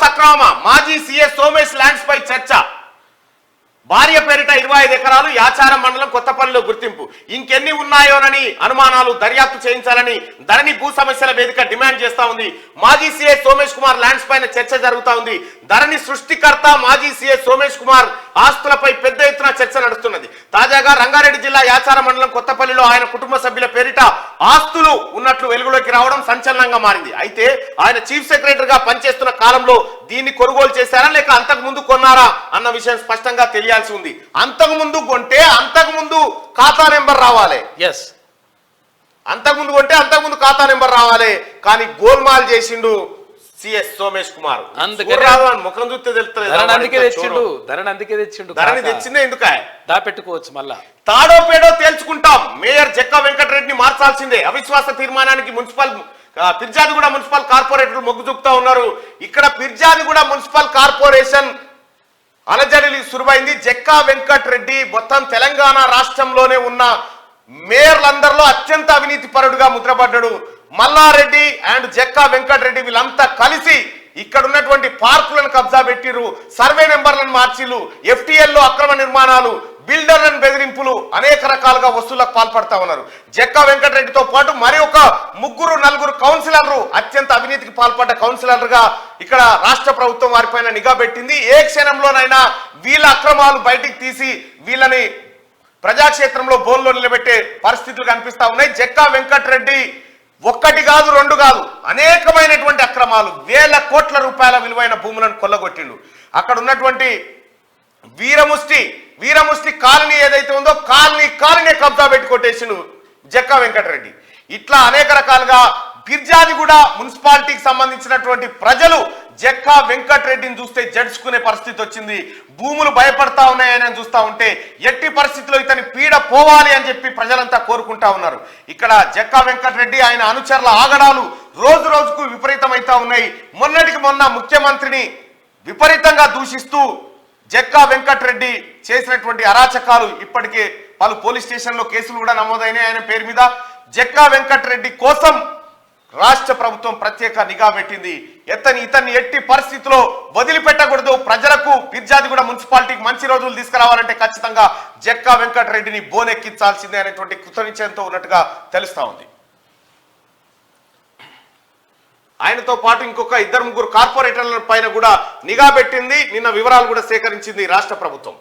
సక్రమమా మాజీ CS Somesh lands పై చర్చ. భార్య పేరిట 25 ఎకరాలు యాచారం మండలం కొత్తపల్లిలో గుర్తింపు. ఇంకెన్ని ఉన్నాయోనని అనుమానాలు, దర్యాప్తు చేయించాలని ధరణి భూ సమస్యల వేదిక డిమాండ్ చేస్తా ఉంది. మాజీ సీఎస్ సోమేష్ కుమార్ ల్యాండ్స్ పైన చర్చ జరుగుతా ఉంది. ధరణి సృష్టికర్త మాజీ సీఎస్ సోమేష్ కుమార్ ఆస్తులపై పెద్ద ఎత్తున చర్చ నడుస్తున్నది. తాజాగా రంగారెడ్డి జిల్లా యాచారం మండలం కొత్తపల్లిలో ఆయన కుటుంబ సభ్యుల పేరిట ఆస్తులు ఉన్నట్లు వెలుగులోకి రావడం సంచలనంగా మారింది. అయితే ఆయన చీఫ్ సెక్రటరీగా పనిచేస్తున్న కాలంలో దీన్ని కొనుగోలు చేశారా లేక అంతకు ముందు కొన్నారా అన్న విషయం స్పష్టంగా తెలియాల్సి ఉంది. అంతకు ముందు కొంటే అంతకు ముందు ఖాతా నెంబర్ రావాలి. అంతకుముందు కొంటే అంతకుముందు ఖాతా నెంబర్ రావాలి. కానీ గోల్మాల్ చేసిండు సిఎస్ సోమేష్ కుమార్. ముఖం చూస్తే తెలుస్తుంది. ధరణి తెచ్చిందే ఎందుక దాపెట్టుకోవచ్చు. మళ్ళా తాడో పేడో తేల్చుకుంటాం. మేయర్ జక్కా వెంకటరెడ్డిని మార్చాల్సిందే. అవిశ్వాస తీర్మానానికి ఫిర్జాదిగూడ మున్సిపల్ కార్పొరేటర్లు మొగ్గు చూపుతా ఉన్నారు. ఇక్కడ ఫిర్జాదిగూడ మున్సిపల్ కార్పొరేషన్ అలజడి సురువైంది. జక్కా వెంకటరెడ్డి మొత్తం తెలంగాణ రాష్ట్రంలోనే ఉన్న మేయర్లందరిలో అత్యంత అవినీతి పరుడుగా ముద్రపడ్డాడు. మల్లారెడ్డి అండ్ జక్కా వెంకటరెడ్డి వీళ్ళంతా కలిసి ఇక్కడ ఉన్నటువంటి పార్కులను కబ్జా పెట్టిరు, సర్వే నెంబర్లను మార్చిలు, ఎఫ్టీఎల్లో అక్రమ నిర్మాణాలు, బిల్డర్లను బెదిరింపులు, అనేక రకాలుగా వసూళ్లకు పాల్పడతా ఉన్నారు. జక్కా వెంకటరెడ్డితో పాటు మరి ఒక 3-4 కౌన్సిలర్లు అత్యంత అవినీతికి పాల్పడ్డ కౌన్సిలర్గా ఇక్కడ రాష్ట్ర ప్రభుత్వం వారిపైన నిఘా పెట్టింది. ఏ క్షణంలోనైనా వీళ్ళ అక్రమాలు బయటికి తీసి వీళ్ళని ప్రజాక్షేత్రంలో బోన్లో నిలబెట్టే పరిస్థితులు కనిపిస్తా ఉన్నాయి. జక్కా వెంకటరెడ్డి ఒక్కటి కాదు, 2 కాదు, అనేకమైనటువంటి అక్రమాలు, వేల కోట్ల రూపాయల విలువైన భూములను కొల్లగొట్టిండు. అక్కడ ఉన్నటువంటి వీరముష్టి కాలనీ ఏదైతే ఉందో కాలనీ కబ్జా పెట్టి కొట్టేసిండు జక్కా వెంకటరెడ్డి. ఇట్లా అనేక రకాలుగా ఫిర్జాదిగూడ మున్సిపాలిటీకి సంబంధించినటువంటి ప్రజలు జక్కా వెంకటరెడ్డిని చూస్తే జడ్చుకునే పరిస్థితి వచ్చింది. భూములు భయపడతా ఉన్నాయని చూస్తా ఉంటే ఎట్టి పరిస్థితిలో ఇతని పీడ పోవాలి అని చెప్పి ప్రజలంతా కోరుకుంటా ఉన్నారు. ఇక్కడ జక్కా వెంకటరెడ్డి ఆయన అనుచరుల ఆగడాలు రోజు రోజుకు విపరీతమైతా ఉన్నాయి. మొన్నటికి మొన్న ముఖ్యమంత్రిని విపరీతంగా దూషిస్తూ జక్కా వెంకటరెడ్డి చేసినటువంటి అరాచకాలు ఇప్పటికే పలు పోలీస్ స్టేషన్లో కేసులు కూడా నమోదైనాయి ఆయన పేరు మీద. జక్కా వెంకటరెడ్డి కోసం రాష్ట్ర ప్రభుత్వం ప్రత్యేక నిఘా పెట్టింది. ఇతన్ని ఎట్టి పరిస్థితిలో వదిలిపెట్టకూడదు. ప్రజలకు ఫిర్జాదిగూడ మున్సిపాలిటీకి మంచి రోజులు తీసుకురావాలంటే ఖచ్చితంగా జక్కా వెంకటరెడ్డిని బోనెక్కించాల్సిందే అనేటువంటి కృతనిశ్చయంతో ఉన్నట్టుగా తెలుస్తా ఉంది. ఆయనతో పాటు ఇంకొక 2-3 కార్పొరేటర్ల పైన కూడా నిఘా పెట్టింది. నిన్న వివరాలు కూడా సేకరించింది రాష్ట్ర ప్రభుత్వం.